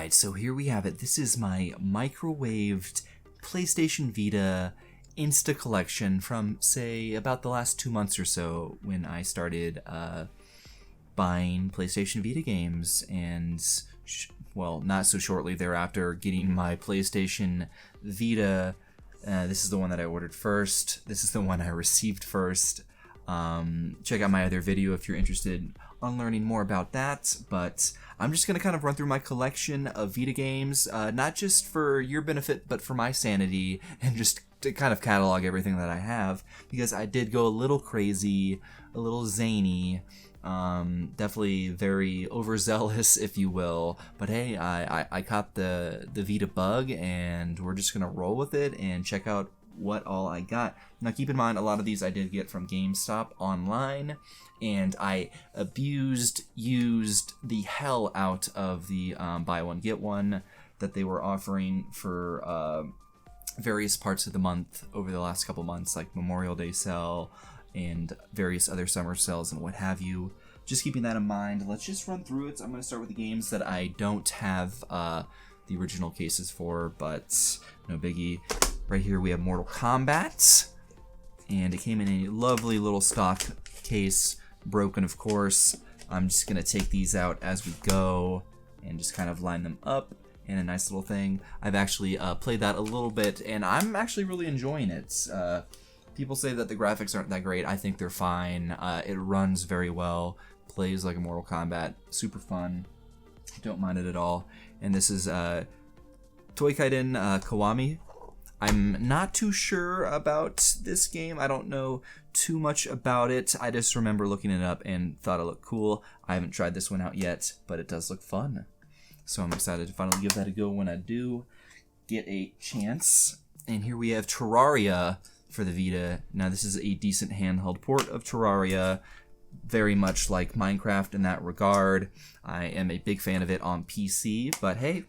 Alright, so here we have it. This is my microwaved PlayStation Vita Insta Collection from, say, about the last 2 months or so when I started buying PlayStation Vita games and, well, not so shortly thereafter, getting my PlayStation Vita. This is the one that I ordered first. This is the one I received first. Check out my other video if you're interested on learning more about that, but I'm just going to kind of run through my collection of Vita games, not just for your benefit, but for my sanity, and just to kind of catalog everything that I have, because I did go a little crazy, a little zany, definitely very overzealous, if you will, but hey, I caught the Vita bug, and we're just going to roll with it and check out what all I got. Now keep in mind, a lot of these I did get from GameStop online, and I used the hell out of the buy one get one that they were offering for various parts of the month over the last couple months, like Memorial Day sale and various other summer sales and what have you. Just keeping that in mind, let's just run through it. I'm going to start with the games that I don't have the original cases for, but no biggie. Right here we have Mortal Kombat, and it came in a lovely little stock case, broken of course. I'm just going to take these out as we go and just kind of line them up in a nice little thing. I've actually played that a little bit, and I'm actually really enjoying it. People say that the graphics aren't that great. I think they're fine. It runs very well, plays like a Mortal Kombat, super fun. Don't mind it at all. And this is Toikaiden Kiwami. I'm not too sure about this game. I don't know too much about it. I just remember looking it up and thought it looked cool. I haven't tried this one out yet, but it does look fun. So I'm excited to finally give that a go when I do get a chance. And here we have Terraria for the Vita. Now this is a decent handheld port of Terraria, very much like Minecraft in that regard. I am a big fan of it on PC, but hey,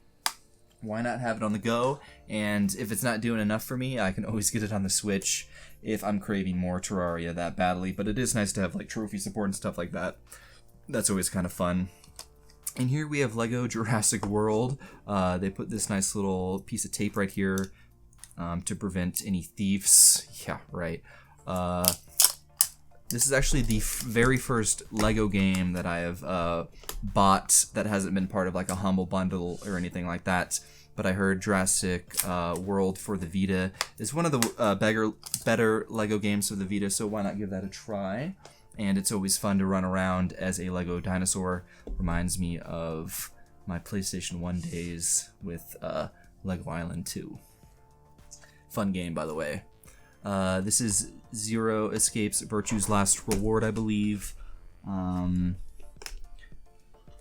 why not have it on the go? And if it's not doing enough for me, I can always get it on the Switch if I'm craving more Terraria that badly. But it is nice to have like trophy support and stuff like that. That's always kind of fun. And here we have Lego Jurassic World. They put this nice little piece of tape right here to prevent any thieves. Yeah, right. This is actually the very first Lego game that I have bought that hasn't been part of like a humble bundle or anything like that. But I heard Jurassic World for the Vita is one of the better Lego games for the Vita, so why not give that a try? And it's always fun to run around as a Lego dinosaur. Reminds me of my PlayStation 1 days with Lego Island 2. Fun game, by the way. This is Zero Escapes Virtue's Last Reward, I believe. And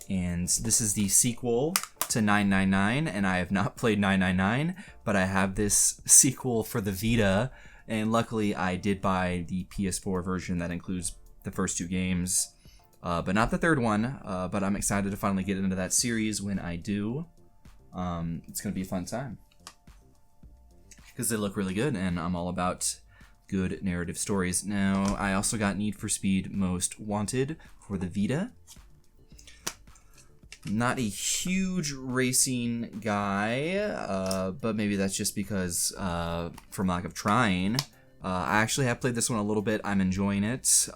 this is the sequel to 999, and I have not played 999, but I have this sequel for the Vita, and luckily I did buy the PS4 version that includes the first two games, but not the third one, but I'm excited to finally get into that series when I do. It's going to be a fun time, because they look really good, and I'm all about good narrative stories. Now, I also got Need for Speed Most Wanted for the Vita. Not a huge racing guy, but maybe that's just because from lack of trying. I actually have played this one a little bit. I'm enjoying it.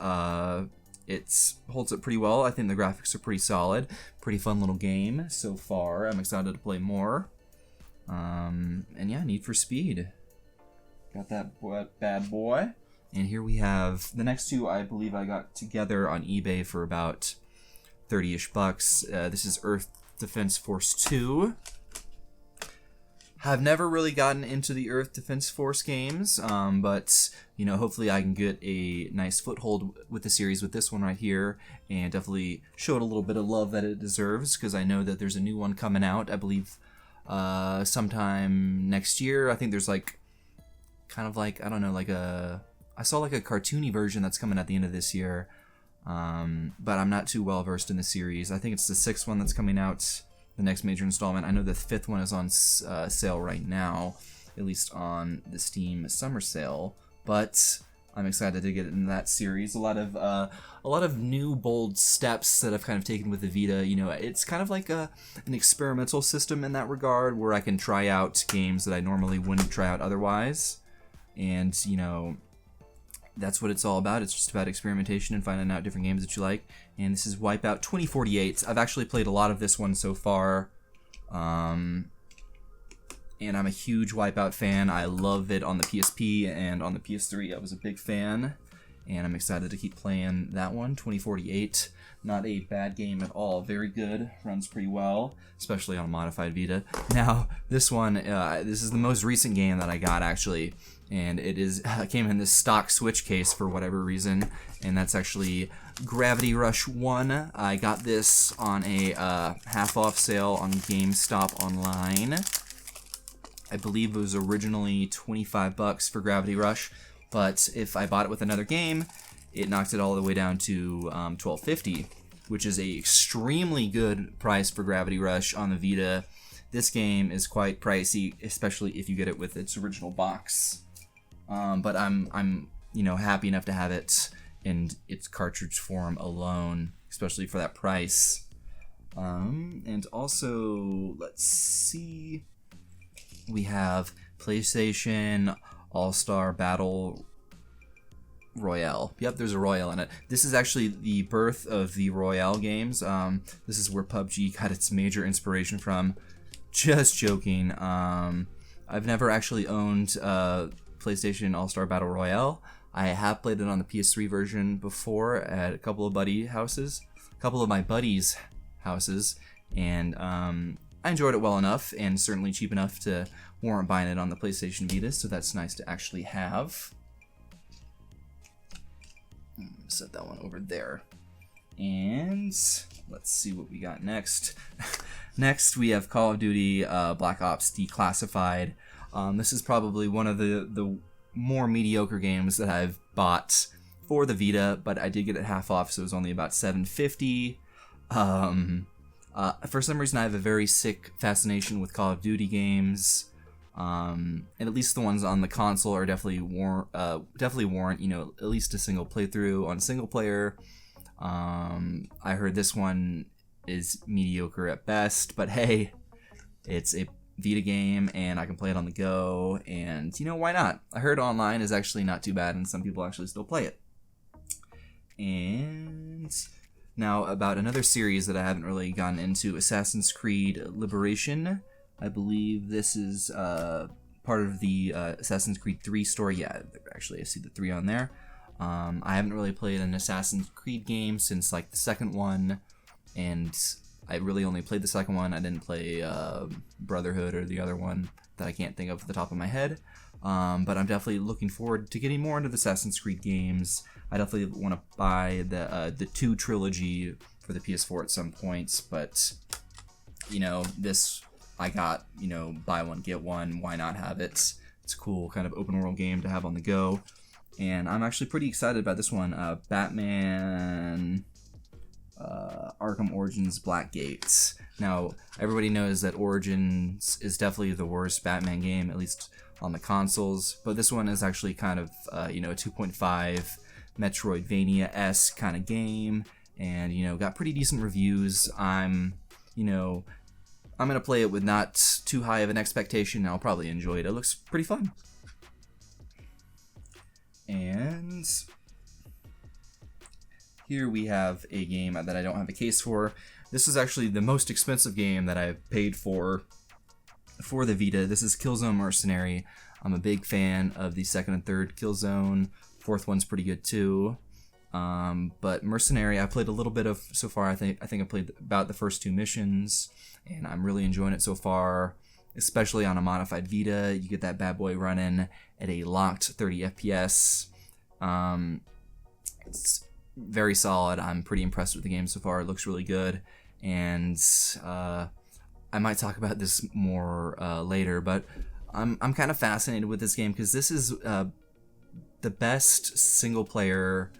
It holds up pretty well. I think the graphics are pretty solid. Pretty fun little game so far. I'm excited to play more. And yeah, Need for Speed. Got that bad boy. And here we have the next two. I believe I got together on eBay for about 30-ish bucks. This is Earth Defense Force 2. Have never really gotten into the Earth Defense Force games, but you know, hopefully I can get a nice foothold with the series with this one right here, and definitely show it a little bit of love that it deserves, because I know that there's a new one coming out, I believe sometime next year. I think there's like kind of like, I don't know, like I saw like a cartoony version that's coming at the end of this year, but I'm not too well versed in the series. I think it's the 6th one that's coming out, the next major installment. I know the 5th one is on sale right now, at least on the Steam summer sale, but I'm excited to get in that series. A lot of new bold steps that I've kind of taken with the Vita. You know, it's kind of like an experimental system in that regard, where I can try out games that I normally wouldn't try out otherwise. And, you know, that's what it's all about. It's just about experimentation and finding out different games that you like. And this is Wipeout 2048. I've actually played a lot of this one so far. And I'm a huge Wipeout fan. I love it on the PSP and on the PS3. I was a big fan, and I'm excited to keep playing that one. 2048, not a bad game at all. Very good, runs pretty well, especially on a modified Vita. Now, this one, this is the most recent game that I got, actually, and it came in this stock Switch case for whatever reason, and that's actually Gravity Rush 1. I got this on a half-off sale on GameStop Online. I believe it was originally $25 for Gravity Rush, but if I bought it with another game, it knocked it all the way down to $12.50, which is a extremely good price for Gravity Rush on the Vita. This game is quite pricey, especially if you get it with its original box. But I'm happy enough to have it in its cartridge form alone, especially for that price. And also, let's see. We have PlayStation All-Star Battle Royale. Yep, there's a Royale in it. This is actually the birth of the Royale games. This is where PUBG got its major inspiration from. Just joking. I've never actually owned PlayStation All-Star Battle Royale. I have played it on the PS3 version before at a couple of my buddies' houses, and I enjoyed it well enough, and certainly cheap enough to warrant buying it on the PlayStation Vita, so that's nice to actually have. Set that one over there. And let's see what we got next. Next, we have Call of Duty Black Ops Declassified. This is probably one of the more mediocre games that I've bought for the Vita, but I did get it half off, so it was only about $7.50. For some reason, I have a very sick fascination with Call of Duty games, and at least the ones on the console are definitely warrant, at least a single playthrough on single player. I heard this one is mediocre at best, but hey, it's a Vita game, and I can play it on the go, and why not? I heard online is actually not too bad, and some people actually still play it. And now, about another series that I haven't really gotten into, Assassin's Creed Liberation. I believe this is part of the Assassin's Creed 3 story. Yeah, actually, I see the 3 on there. I haven't really played an Assassin's Creed game since, like, the second one, and I really only played the second one. I didn't play Brotherhood or the other one that I can't think of off the top of my head. But I'm definitely looking forward to getting more into the Assassin's Creed games. I definitely want to buy the 2 trilogy for the PS4 at some points, but this I got, buy one get one. Why not have it? It's a cool kind of open world game to have on the go, and I'm actually pretty excited about this one. Batman Arkham Origins Blackgate. Now, everybody knows that Origins is definitely the worst Batman game, at least on the consoles, but this one is actually kind of a 2.5 Metroidvania-esque kind of game, and got pretty decent reviews. I'm gonna play it with not too high of an expectation. I'll probably enjoy it. It looks pretty fun. And here we have a game that I don't have a case for. This is actually the most expensive game that I've paid for the Vita. This is Killzone Mercenary. I'm a big fan of the second and third Killzone. Fourth one's pretty good too. But Mercenary, I played a little bit of so far. I think I played about the first 2 missions, and I'm really enjoying it so far. Especially on a modified Vita, you get that bad boy running at a locked 30 FPS. It's very solid. I'm pretty impressed with the game so far. It looks really good, and I might talk about this more later. But I'm kind of fascinated with this game because this is the best single player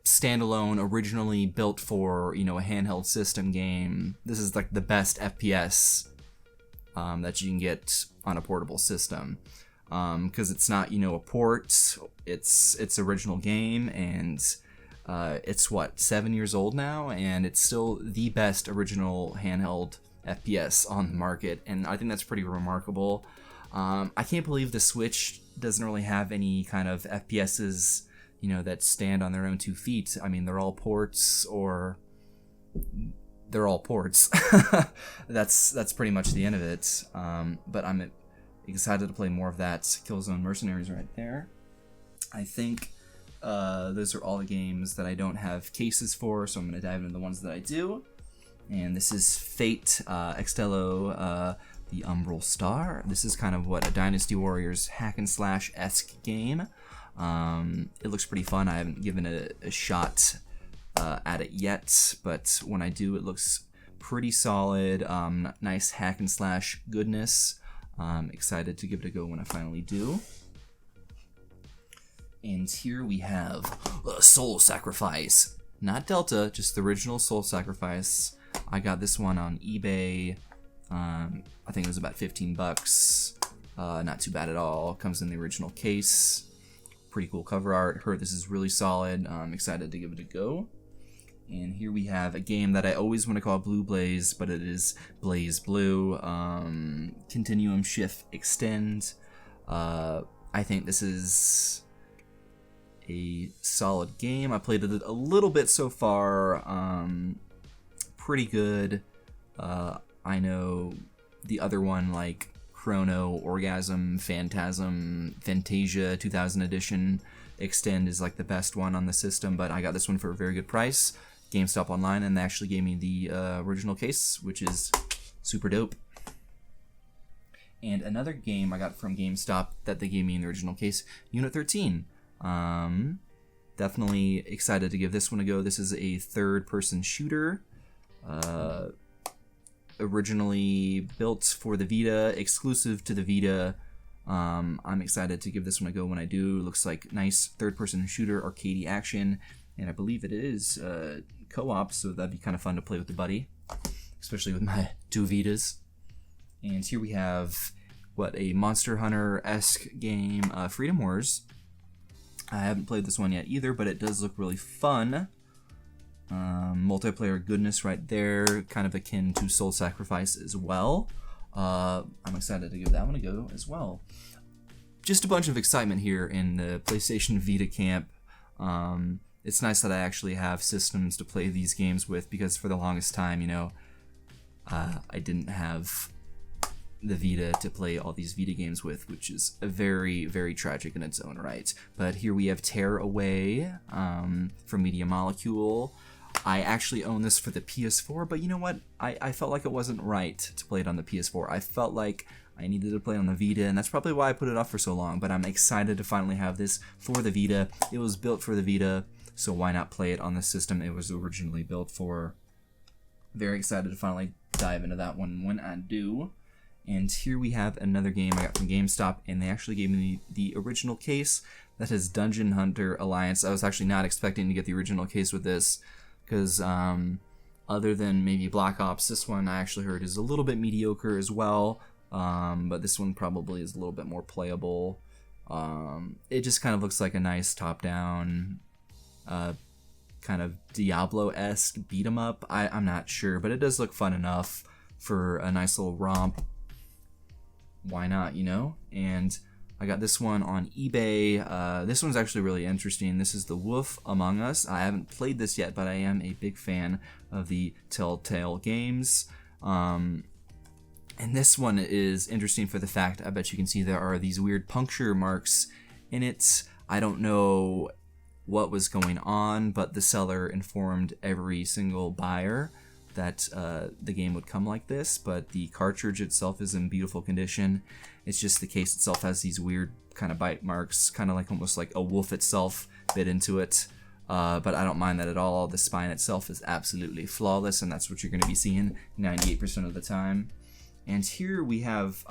standalone, originally built for a handheld system game. This is like the best FPS that you can get on a portable system. because it's not, you know, a port. It's original game, and it's what, 7 years old now, and it's still the best original handheld FPS on the market, and I think that's pretty remarkable. I can't believe the Switch doesn't really have any kind of FPSs, you know, that stand on their own 2 feet. I mean, they're all ports, or they're all ports. That's pretty much the end of it. But I'm excited to play more of that. Killzone Mercenaries right there. I think those are all the games that I don't have cases for, so I'm going to dive into the ones that I do. And this is Fate Extello, the Umbral Star. This is kind of what a Dynasty Warriors hack and slash-esque game. It looks pretty fun. I haven't given it a shot at it yet, but when I do, it looks pretty solid. Nice hack and slash goodness. Excited to give it a go when I finally do. And here we have Soul Sacrifice. Not Delta, just the original Soul Sacrifice. I got this one on eBay. I think it was about 15 bucks. Not too bad at all. Comes in the original case. Pretty cool cover art. Heard this is really solid. I'm excited to give it a go. And here we have a game that I always want to call Blue Blaze, but it is Blaze Blue. Continuum Shift Extend. I think this is a solid game. I played it a little bit so far. Pretty good. I know the other one, like Chrono, Orgasm, Phantasm, Fantasia 2000 edition Extend is like the best one on the system, but I got this one for a very good price. GameStop online, and they actually gave me the original case, which is super dope. And another game I got from GameStop that they gave me in the original case, Unit 13. Definitely excited to give this one a go. This is a third-person shooter. Originally built for the Vita, exclusive to the Vita. I'm excited to give this one a go when I do. Looks like nice third-person shooter, arcadey action, and I believe it is co-op, so that'd be kind of fun to play with a buddy, especially with my 2 Vitas. And here we have, what, a Monster Hunter-esque game, Freedom Wars. I haven't played this one yet either, but it does look really fun. Multiplayer goodness right there, kind of akin to Soul Sacrifice as well. I'm excited to give that one a go as well. Just a bunch of excitement here in the PlayStation Vita camp. It's nice that I actually have systems to play these games with, because for the longest time, you know, I didn't have the Vita to play all these Vita games with, which is very, very tragic in its own right. But here we have Tear Away from Media Molecule. I actually own this for the PS4, but you know what? I felt like it wasn't right to play it on the PS4. I felt like I needed to play on the Vita, and that's probably why I put it off for so long, but I'm excited to finally have this for the Vita. It was built for the Vita, so why not play it on the system it was originally built for? Very excited to finally dive into that one when I do. And here we have another game I got from GameStop, and they actually gave me the original case. That is Dungeon Hunter Alliance. I was actually not expecting to get the original case with this, because other than maybe Black Ops, this one I actually heard is a little bit mediocre as well, but this one probably is a little bit more playable. It just kind of looks like a nice top-down, kind of Diablo-esque beat-em-up. I'm not sure, but it does look fun enough for a nice little romp. Why not, you know? And I got this one on eBay. This one's actually really interesting. This is The Wolf Among Us. I haven't played this yet, but I am a big fan of the Telltale games. And this one is interesting for the fact, I bet you can see there are these weird puncture marks in it. I don't know what was going on, but the seller informed every single buyer that the game would come like this, but the cartridge itself is in beautiful condition. It's just the case itself has these weird kind of bite marks, kind of like almost like a wolf itself bit into it. But I don't mind that at all. The spine itself is absolutely flawless, and that's what you're going to be seeing 98% of the time. And here we have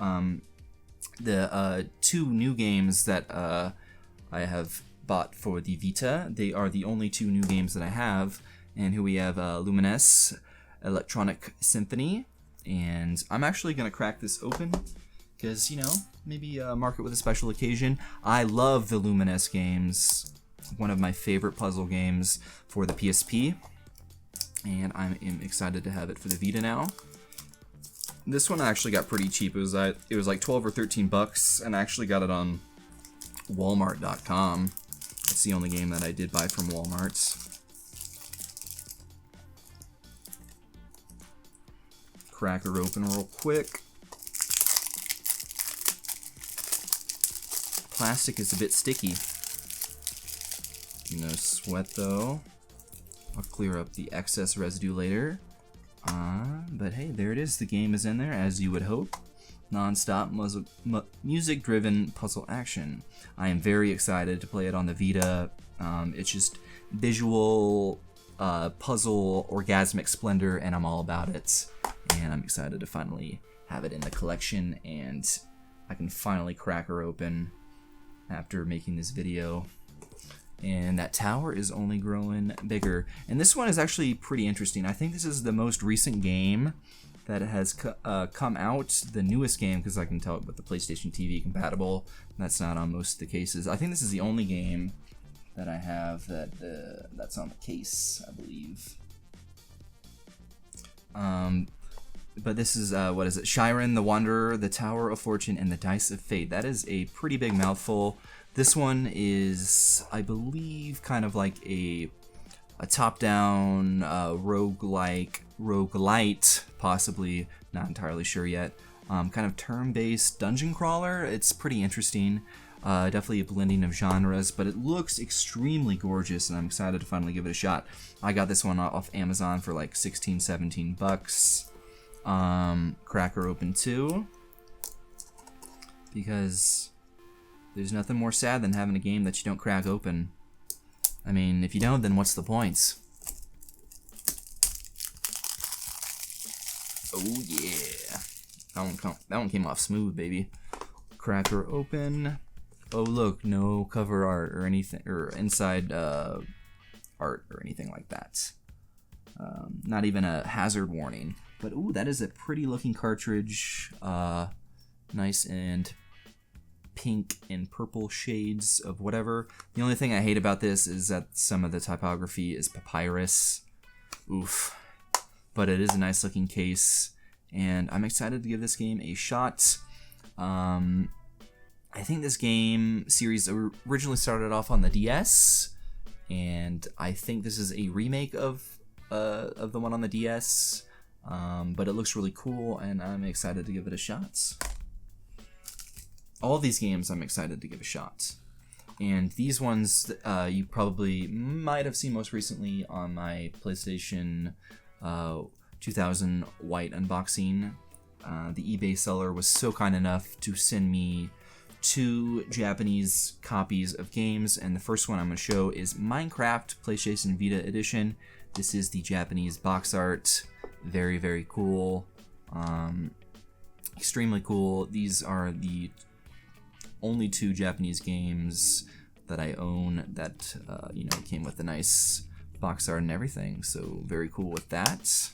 the 2 new games that I have bought for the Vita. They are the only 2 new games that I have. And here we have Lumines Electronic Symphony, and I'm actually going to crack this open because, you know, maybe mark it with a special occasion. I love the Luminous games, one of my favorite puzzle games for the PSP, and I am excited to have it for the Vita now. This one I actually got pretty cheap. It was like 12 or 13 bucks, and I actually got it on Walmart.com. It's the only game that I did buy from Walmart. Crack her open real quick. Plastic is a bit sticky. No sweat though. I'll clear up the excess residue later. But hey, there it is. The game is in there, as you would hope. Non-stop music-driven puzzle action. I am very excited to play it on the Vita. It's just visual puzzle orgasmic splendor, and I'm all about it. And I'm excited to finally have it in the collection, and I can finally crack her open after making this video. And that tower is only growing bigger. And this one is actually pretty interesting. I think this is the most recent game that has come out, the newest game, because I can tell it with the PlayStation TV compatible. That's not on most of the cases. I think this is the only game that I have that's on the case, I believe. But this is, what is it? Shiren, the Wanderer, the Tower of Fortune, and the Dice of Fate. That is a pretty big mouthful. This one is, I believe, kind of like a top-down, roguelite, possibly, not entirely sure yet. Kind of turn-based dungeon crawler. It's pretty interesting. Definitely a blending of genres, but it looks extremely gorgeous, and I'm excited to finally give it a shot. I got this one off Amazon for like 16, 17 bucks. Crack her open too, because there's nothing more sad than having a game that you don't crack open. I mean, if you don't, then what's the point? Oh yeah, that one came off smooth, baby. Crack her open. Oh look, no cover art or anything, or inside art or anything like that. Not even a hazard warning. But ooh, that is a pretty looking cartridge. Nice and pink and purple shades of whatever. The only thing I hate about this is that some of the typography is papyrus. Oof. But it is a nice looking case, and I'm excited to give this game a shot. I think this game series originally started off on the DS, and I think this is a remake of the one on the DS. But it looks really cool, and I'm excited to give it a shot. All of these games I'm excited to give a shot. And these ones you probably might have seen most recently on my PlayStation 2000 white unboxing. The eBay seller was so kind enough to send me 2 Japanese copies of games, and the first one I'm going to show is Minecraft PlayStation Vita Edition. This is the Japanese box art. Very, very cool. Extremely cool. These are the only 2 Japanese games that I own that, you know, came with a nice box art and everything. So very cool with that.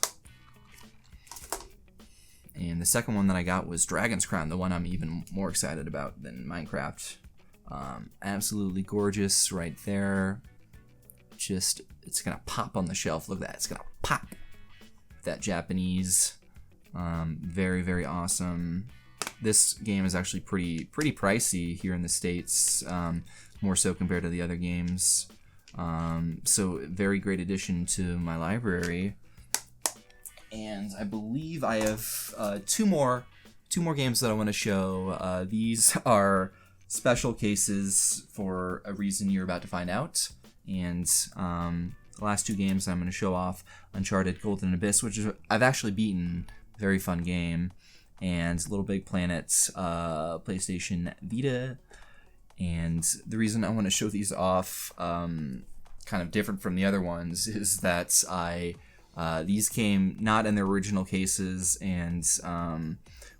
And the second one that I got was Dragon's Crown, the one I'm even more excited about than Minecraft. Absolutely gorgeous right there. Just, it's gonna pop on the shelf. Look at that, it's gonna pop. That Japanese, very, very awesome. This game is actually pretty pricey here in the States, more so compared to the other games. So very great addition to my library. And I believe I have two more games that I want to show. These are special cases for a reason you're about to find out. And the last 2 games I'm going to show off: Uncharted Golden Abyss, which is I've actually beaten, very fun game, and Little Big Planet PlayStation Vita. And the reason I want to show these off, kind of different from the other ones, is that these came not in their original cases, and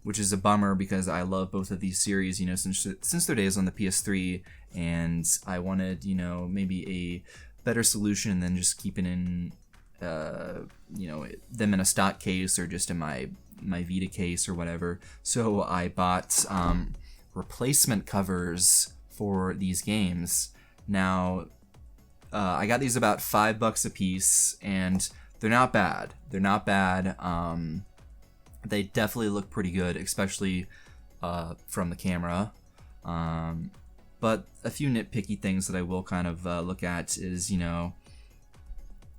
which is a bummer because I love both of these series, you know, since their days on the PS3, and I wanted, you know, maybe a better solution than just keeping in, you know, them in a stock case or just in my my Vita case or whatever. So I bought replacement covers for these games. Now, I got these about $5 a piece, and they're not bad. They're not bad. They definitely look pretty good, especially from the camera. But a few nitpicky things that I will kind of look at is, you know,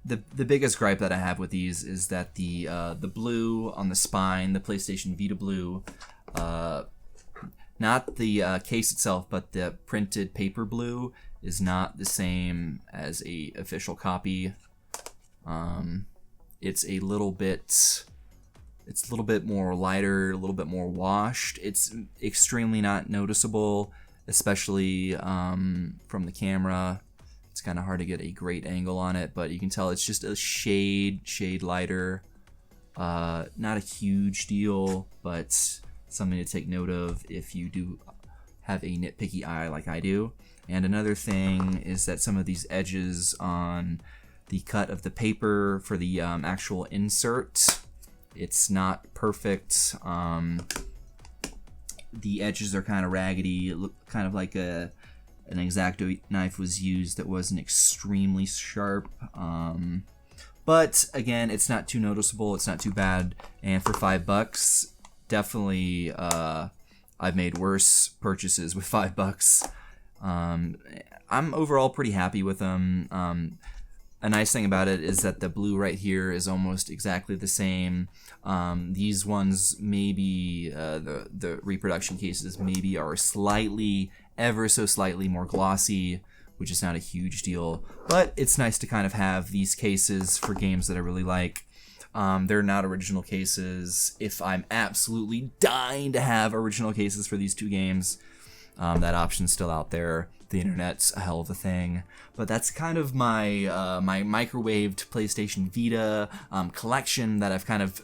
the biggest gripe that I have with these is that the blue on the spine, the PlayStation Vita blue, not the case itself, but the printed paper blue is not the same as a official copy. It's a little bit more lighter, a little bit more washed. It's extremely not noticeable, especially from the camera. It's kind of hard to get a great angle on it, but you can tell it's just a shade lighter. Not a huge deal, but something to take note of if you do have a nitpicky eye like I do. And another thing is that some of these edges on the cut of the paper for the actual insert, it's not perfect. The edges are kind of raggedy. It looked kind of like an X-Acto knife was used that wasn't extremely sharp. But again, it's not too noticeable. It's not too bad. And for $5, definitely I've made worse purchases with $5. I'm overall pretty happy with them. A nice thing about it is that the blue right here is almost exactly the same. These ones maybe, the reproduction cases maybe are slightly, ever so slightly more glossy, which is not a huge deal. But it's nice to kind of have these cases for games that I really like. They're not original cases. If I'm absolutely dying to have original cases for these two games, that option's still out there. The internet's a hell of a thing. But that's kind of my my microwaved PlayStation Vita collection that I've kind of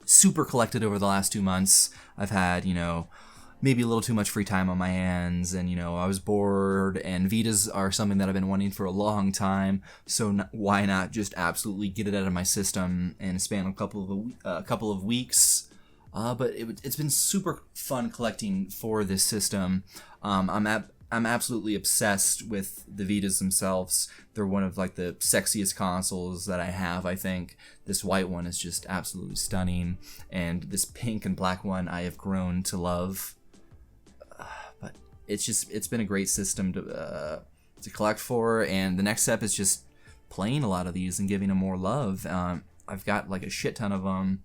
super collected over the last 2 months. I've had, you know, maybe a little too much free time on my hands, and, you know, I was bored, and Vitas are something that I've been wanting for a long time, so why not just absolutely get it out of my system in a span of a couple of weeks. But it's been super fun collecting for this system. I'm absolutely obsessed with the Vitas themselves. They're one of like the sexiest consoles that I have, I think. This white one is just absolutely stunning, and this pink and black one I have grown to love. But it's been a great system to collect for, and the next step is just playing a lot of these and giving them more love. I've got like a shit ton of them,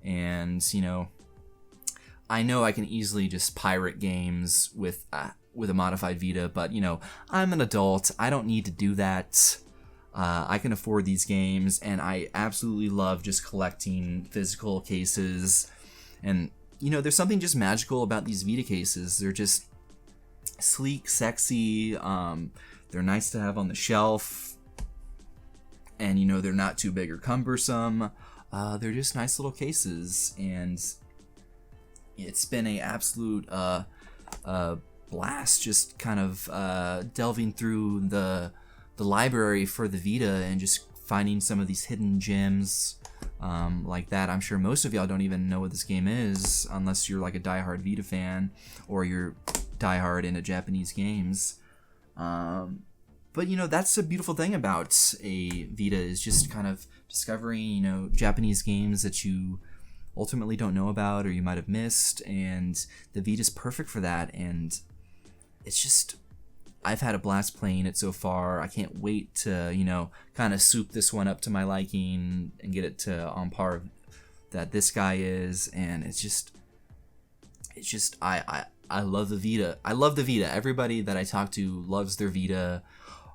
and, you know I can easily just pirate games with a modified Vita, but, you know, I'm an adult. I don't need to do that. I can afford these games, and I absolutely love just collecting physical cases. And, you know, there's something just magical about these Vita cases. They're just sleek, sexy. They're nice to have on the shelf. And, you know, they're not too big or cumbersome. They're just nice little cases, and it's been a absolute blast just kind of delving through the library for the Vita and just finding some of these hidden gems like that. I'm sure most of y'all don't even know what this game is unless you're like a diehard Vita fan or you're diehard into Japanese games. But, you know, that's the beautiful thing about a Vita, is just kind of discovering, you know, Japanese games that you ultimately don't know about or you might have missed, and the Vita's perfect for that. And it's just, I've had a blast playing it so far. I can't wait to, you know, kind of soup this one up to my liking and get it to on par that this guy is. And it's just I love the Vita. I love the Vita. Everybody that I talk to loves their Vita.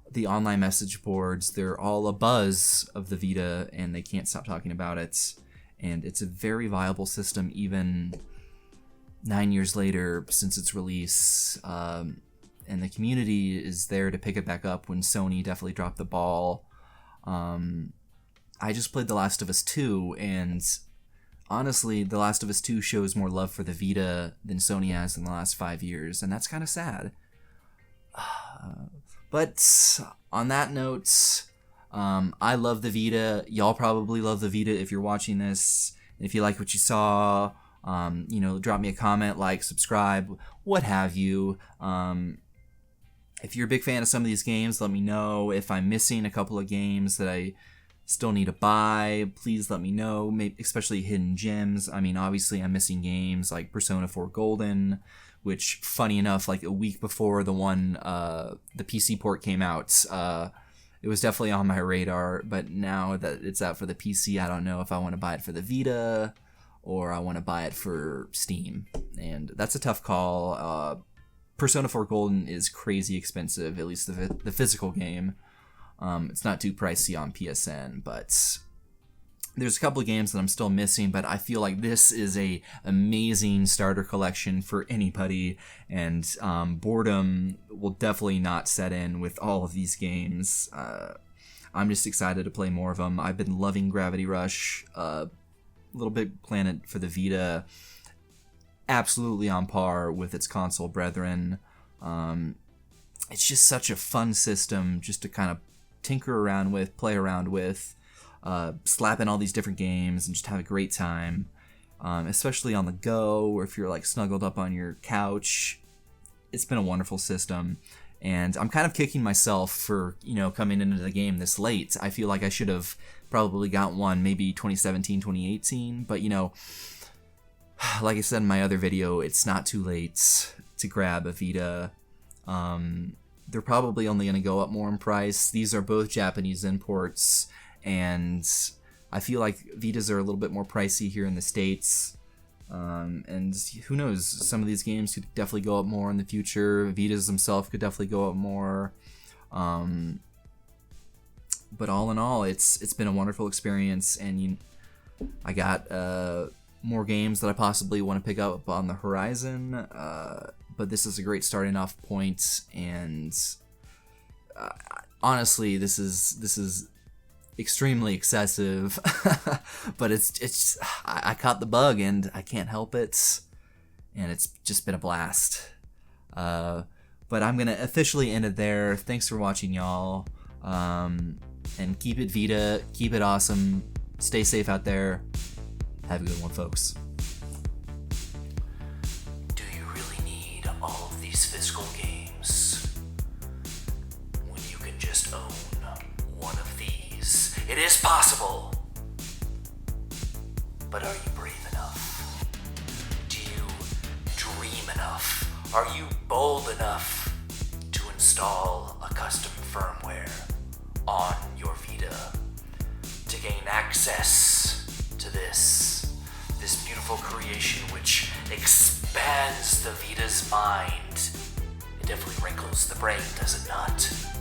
The online message boards, they're all abuzz of the Vita, and they can't stop talking about it. And it's a very viable system even 9 years later since its release. And the community is there to pick it back up when Sony definitely dropped the ball. I just played The Last of Us 2, and honestly, The Last of Us 2 shows more love for the Vita than Sony has in the last 5 years, and that's kind of sad. But on that note, I love the Vita. Y'all probably love the Vita if you're watching this, If you like what you saw, drop me a comment, like, subscribe, what have you. If you're a big fan of some of these games, let me know. If I'm missing a couple of games that I still need to buy, please let me know, especially hidden gems. I mean, obviously I'm missing games like Persona 4 Golden, which, funny enough, like a week before the PC port came out, it was definitely on my radar, but now that it's out for the PC, I don't know if I want to buy it for the Vita or I want to buy it for Steam, and that's a tough call. Persona 4 Golden is crazy expensive, at least the physical game. It's not too pricey on PSN, but there's a couple of games that I'm still missing, but I feel like this is a amazing starter collection for anybody, and boredom will definitely not set in with all of these games. I'm just excited to play more of them. I've been loving Gravity Rush, Little Big Planet for the Vita, absolutely on par with its console brethren. It's just such a fun system just to kind of tinker around with, play around with, slap in all these different games and just have a great time, especially on the go, or if you're like snuggled up on your couch. It's been a wonderful system, and I'm kind of kicking myself for coming into the game this late. I feel like I should have probably got one maybe 2017, 2018, but like I said in my other video, it's not too late to grab a Vita. They're probably only going to go up more in price. These are both Japanese imports, and I feel like Vitas are a little bit more pricey here in the States. And who knows, some of these games could definitely go up more in the future. Vitas themselves could definitely go up more. But all in all, it's been a wonderful experience, and I got more games that I possibly want to pick up on the horizon. But this is a great starting off point, and honestly, this is extremely excessive. But it's I caught the bug and I can't help it, and it's just been a blast. But I'm gonna officially end it there. Thanks for watching, y'all, and keep it Vita, keep it awesome, stay safe out there, have a good one, folks. All of these physical games when you can just own one of these? It is possible, but are you brave enough? Do you dream enough? Are you bold enough to install a custom firmware on your Vita to gain access to this beautiful creation which expands the Vita's mind? It definitely wrinkles the brain, does it not?